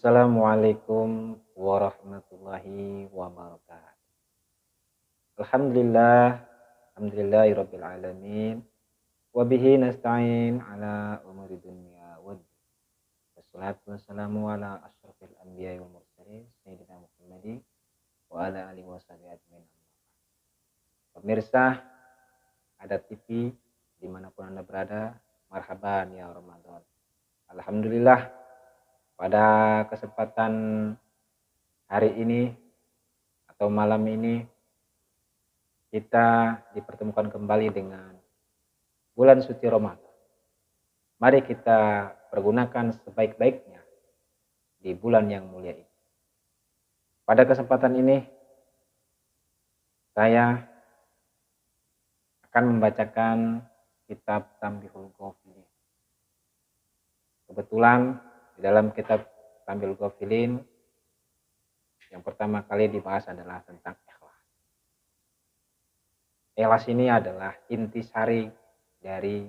Assalamualaikum warahmatullahi wabarakatuh. Alhamdulillah, alhamdulillahirabbil alamin. Wa bihi nasta'in ala umuri dunya waddin. Wassalatu wassalamu ala asyrofil anbiya'i wal mursalin sayyidina Muhammadin wa ala alihi washabihi ajmain. Pemirsa Adat TV dimanapun Anda berada, marhaban ya Ramadan. Alhamdulillah, pada kesempatan hari ini atau malam ini kita dipertemukan kembali dengan bulan suci Ramadan. Mari kita pergunakan sebaik-baiknya di bulan yang mulia ini. Pada kesempatan ini saya akan membacakan kitab Tanbihul Ghafilin. Kebetulan di dalam kitab Tanbihul Ghafilin yang pertama kali dibahas adalah tentang ikhlas. Ikhlas ini adalah intisari dari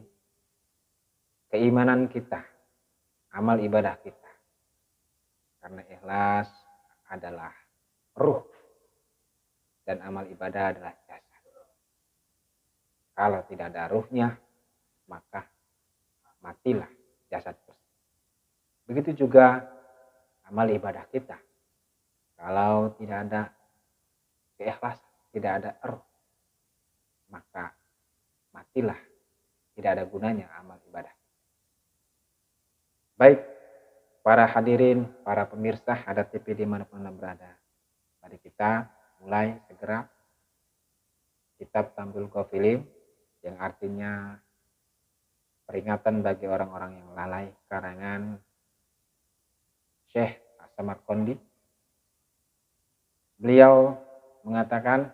keimanan kita, amal ibadah kita. Karena ikhlas adalah ruh dan amal ibadah adalah jasad. Kalau tidak ada ruhnya, maka matilah jasad tersebut. Begitu juga amal ibadah kita. Kalau tidak ada keikhlasan, tidak ada ruh, maka matilah, tidak ada gunanya amal ibadah. Baik, para hadirin, para pemirsa Adat TV dimanapun Anda berada, mari kita mulai segera kitab Tanbihul Ghafilin, yang artinya peringatan bagi orang-orang yang lalai, karangan Syekh As-Samarqandi. Beliau mengatakan,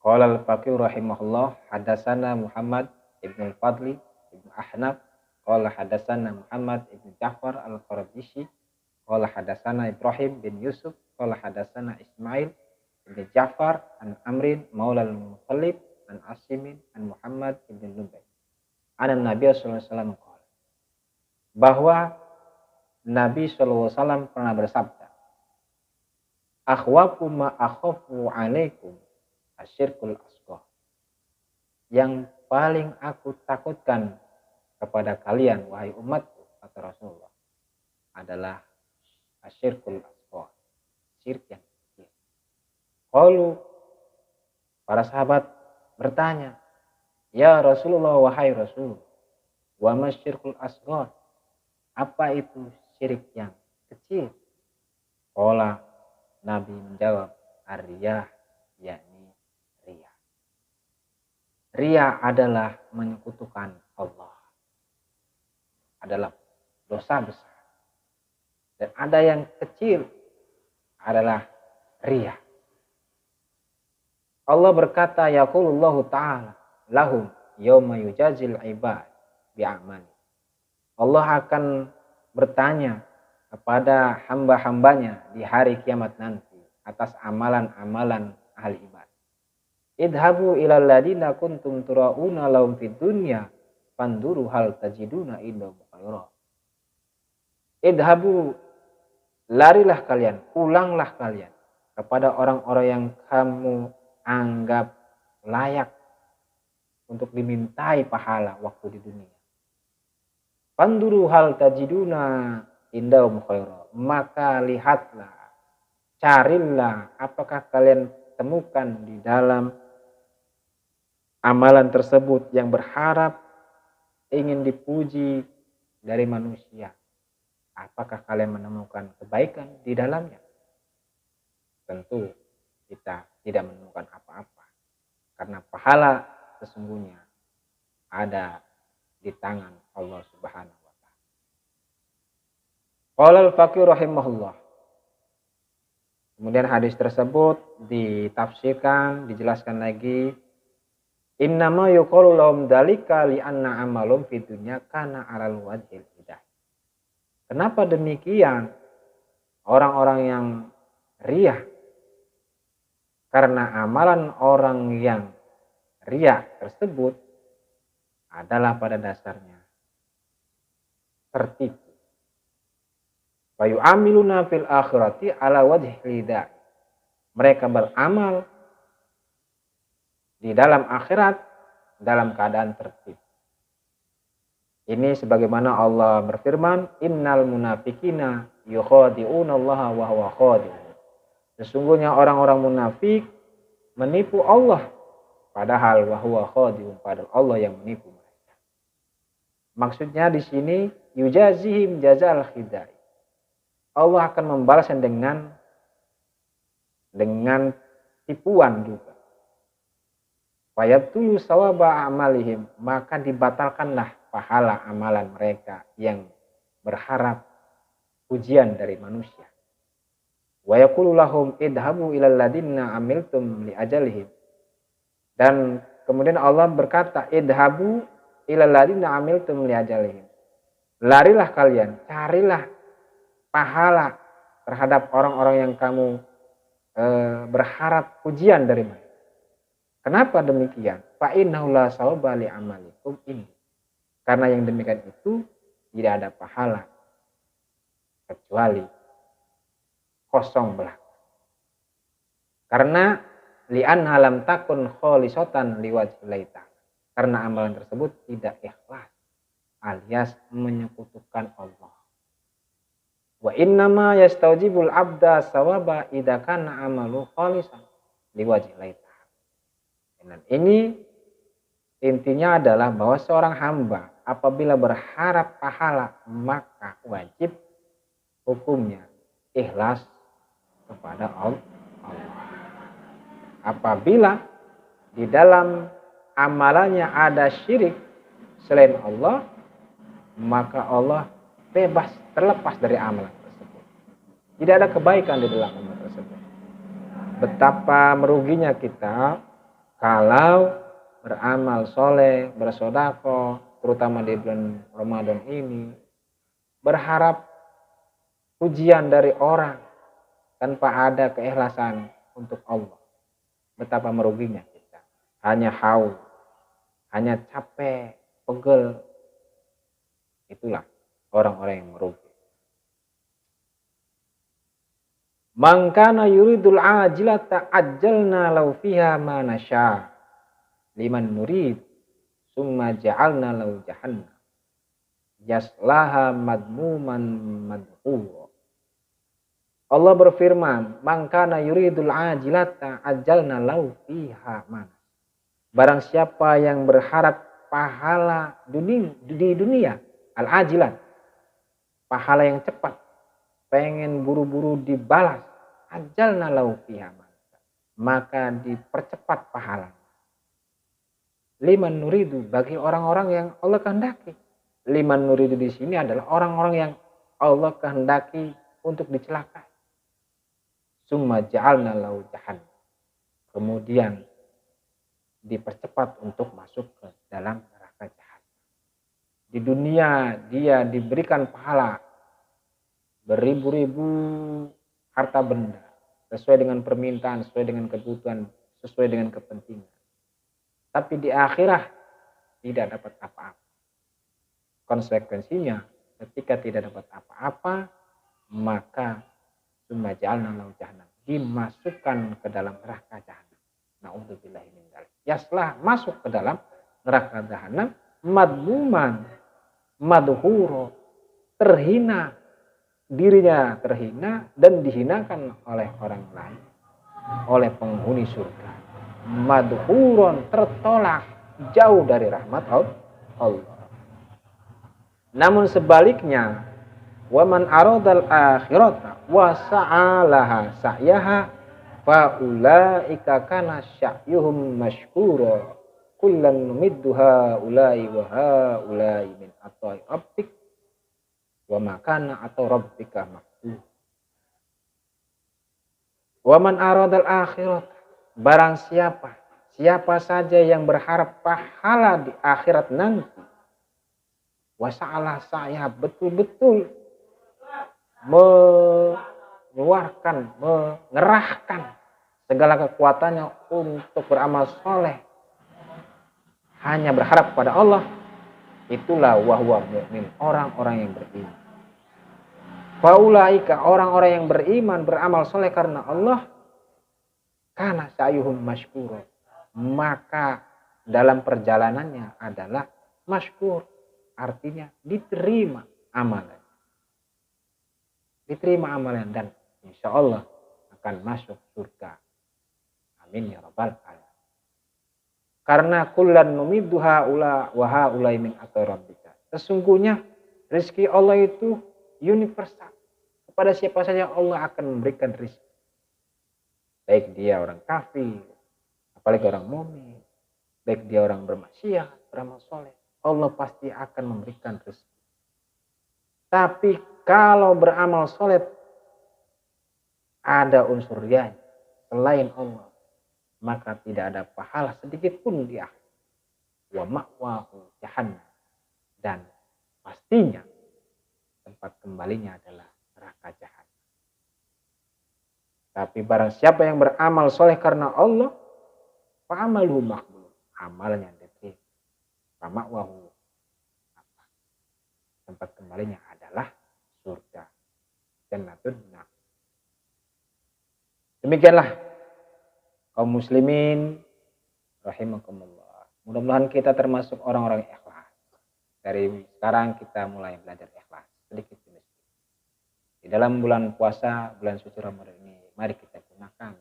qala al-faqih rahimahullah, hadatsana Muhammad ibn al-Fadli ibn Ahnaf, qala hadatsana Muhammad ibn Ja'far al-Qarabisi, qala hadatsana Ibrahim bin Yusuf, qala hadatsana Ismail ibn Ja'far an Amrin maula al-Muttalib an Asimin an Muhammad ibn Nubay. An Nabi sallallahu alaihi wasallam qala, bahwa Nabi sallallahu alaihi wasallam pernah bersabda, akhwafu ma akhafu alaikum asyirkul asghar. Yang paling aku takutkan kepada kalian wahai umatku, kata Rasulullah, adalah asyirkul asghar, syirik yang kecil. Qalu, para sahabat bertanya, ya Rasulullah, wahai Rasul, wa masyirkul asghar, apa itu syirik yang kecil? Qala, Nabi menjawab, ar-riyah, yakni riya. Riya adalah menyekutukan Allah, adalah dosa besar. Dan ada yang kecil adalah riya. Allah berkata, yaqulullahu ta'ala lahum yauma yujazil ibad bi'amali. Allah akan bertanya kepada hamba-hambanya di hari kiamat nanti atas amalan-amalan ahli ibadah. Idhabu ilal ladina kuntum turauna lahum fid dunya fanduru hal tajiduna indahum khaira. Idhabu, larilah kalian, pulanglah kalian kepada orang-orang yang kamu anggap layak untuk dimintai pahala waktu di dunia. Fanduru hal tajiduna indahum khaira, maka lihatlah, carilah apakah kalian temukan di dalam amalan tersebut yang berharap ingin dipuji dari manusia. Apakah kalian menemukan kebaikan di dalamnya? Tentu kita tidak menemukan apa-apa, karena pahala sesungguhnya ada di tangan Allah Subhanahu wa taala. Qala al-faqih rahimahullah. Kemudian hadis tersebut ditafsirkan, dijelaskan lagi, innama yuqalu lahum dzalika li anna amalum fid dunya kana 'alal wajhil hidayah. Kenapa demikian orang-orang yang riya? Karena amalan orang yang riya tersebut adalah pada dasarnya tertipu, Fa yu'amiluna fil akhirati ala wajhi ridha. Mereka beramal di dalam akhirat dalam keadaan tertib. Ini sebagaimana Allah berfirman, innal munafiqina yukhadi'una Allah wa huwa khadi'un. Sesungguhnya orang-orang munafik menipu Allah, padahal wa huwa khadi'un, padahal Allah yang menipu mereka. Maksudnya di sini yujazihim jazal khidai. Allah akan membalasnya dengan tipuan juga. Fayabtulu sawaba amalihim, maka dibatalkanlah pahala amalan mereka yang berharap ujian dari manusia. Wa yaqulu lahum idhabu ilal ladinna amiltum li ajalihim. Dan kemudian Allah berkata, idhabu ilal ladinna amiltum li ajalihim. Larilah kalian, carilah pahala terhadap orang-orang yang kamu berharap ujian dari mereka. Kenapa demikian? Fa innahu la sawaba li amalikum ini. Karena yang demikian itu tidak ada pahala kecuali kosong belaka. Karena li'an halam takun kholisatan liwajhillah ta'ala. Karena amalan tersebut tidak ikhlas alias menyekutukan Allah. Wa innama yastaujibul abda sawaba idza kana amalu kholisan liwajhillah ta'ala. Dan ini intinya adalah bahwa seorang hamba apabila berharap pahala maka wajib hukumnya ikhlas kepada Allah. Apabila di dalam amalannya ada syirik selain Allah, maka Allah bebas terlepas dari amalan tersebut. Tidak ada kebaikan di dalam amalan tersebut. Betapa meruginya kita kalau beramal soleh, bersedekah, terutama di bulan Ramadan ini, berharap pujian dari orang tanpa ada keikhlasan untuk Allah. Betapa meruginya kita. Hanya haus, hanya capek, pegel. Itulah orang-orang yang merugi. Man kana yuridul ajilata ajjalna lahu fiha ma nasya liman nurid summa ja'alna lahu jahannam yaslaha madmuman madhura. Allah berfirman, man kana yuridul ajilata ajjalna lahu fiha ma. Barang siapa yang berharap pahala di dunia, al-ajilat, pahala yang cepat, pengen buru-buru dibalas, ajalna lahu fiha, maka dipercepat pahala. Liman nuridu, bagi orang-orang yang Allah kehendaki. Liman nuridu di sini adalah orang-orang yang Allah kehendaki untuk dicelakai. Summa ja'alna lahu jahannam. Kemudian dipercepat untuk masuk ke dalam neraka jahanam. Di dunia dia diberikan pahala beribu-ribu harta benda sesuai dengan permintaan, sesuai dengan kebutuhan, sesuai dengan kepentingan. Tapi di akhirat tidak dapat apa-apa. Konsekuensinya ketika tidak dapat apa-apa, maka summa ja'alna lahu jahannam, dimasukkan ke dalam neraka jahanam. Na'udzubillahi min dzalik. Yaslah, masuk ke dalam neraka jahanam, madmuman madhuro, terhina, dirinya terhina dan dihinakan oleh orang lain, oleh penghuni surga. Madhuron, tertolak, jauh dari rahmat Allah. Namun sebaliknya, waman aradal akhirata wa sa'alaha sa'yaha fa ulaika kana sa'yuhum mashkura kullan numiddu haula'i wa haula'i min ata'i rabbik wa makana atau rabbika mahdu. Waman aradal akhirat, barang siapa saja yang berharap pahala di akhirat nanti, wasa'alah saya betul-betul mengeluarkan, mengerahkan segala kekuatannya untuk beramal soleh, hanya berharap pada Allah, itulah wahwa mu'min, orang-orang yang beriman. Faulaika orang-orang yang beriman beramal soleh karena Allah, kana sa'yuhum masykura, maka dalam perjalanannya adalah masykur, artinya diterima amalan. Diterima amalan dan insya Allah akan masuk surga. Amin ya rabbal alamin. Karena kullan numiddu haula wa haulai min rabbika. Sesungguhnya rezeki Allah itu universal. Kepada siapa saja Allah akan memberikan rezeki. Baik dia orang kafir, apalagi orang mukmin, baik dia orang bermaksiat, beramal soleh, Allah pasti akan memberikan rezeki. Tapi kalau beramal soleh ada unsur riya selain Allah, maka tidak ada pahala sedikit pun di akhir. Wa ma'wahu jahannam, dan pastinya tempat kembalinya adalah neraka jahanam. Tapi barang siapa yang beramal soleh karena Allah, fa'amaluhu maqbul, amalnya diterima. Wa ma'wahu, tempat kembalinya adalah surga, jannatun na'im. Demikianlah kaum muslimin rahimakumullah. Mudah-mudahan kita termasuk orang-orang ikhlas. Dari sekarang kita mulai belajar ikhlas sedikit demi sedikit. Di dalam bulan puasa, bulan suci Ramadan ini, mari kita gunakan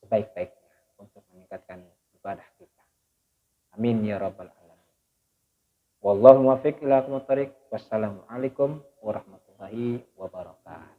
sebaik-baiknya untuk meningkatkan ibadah kita. Amin ya rabbal alamin. Wallahu muwaffiq ila aqwamit thoriq. Wassalamualaikum warahmatullahi wabarakatuh.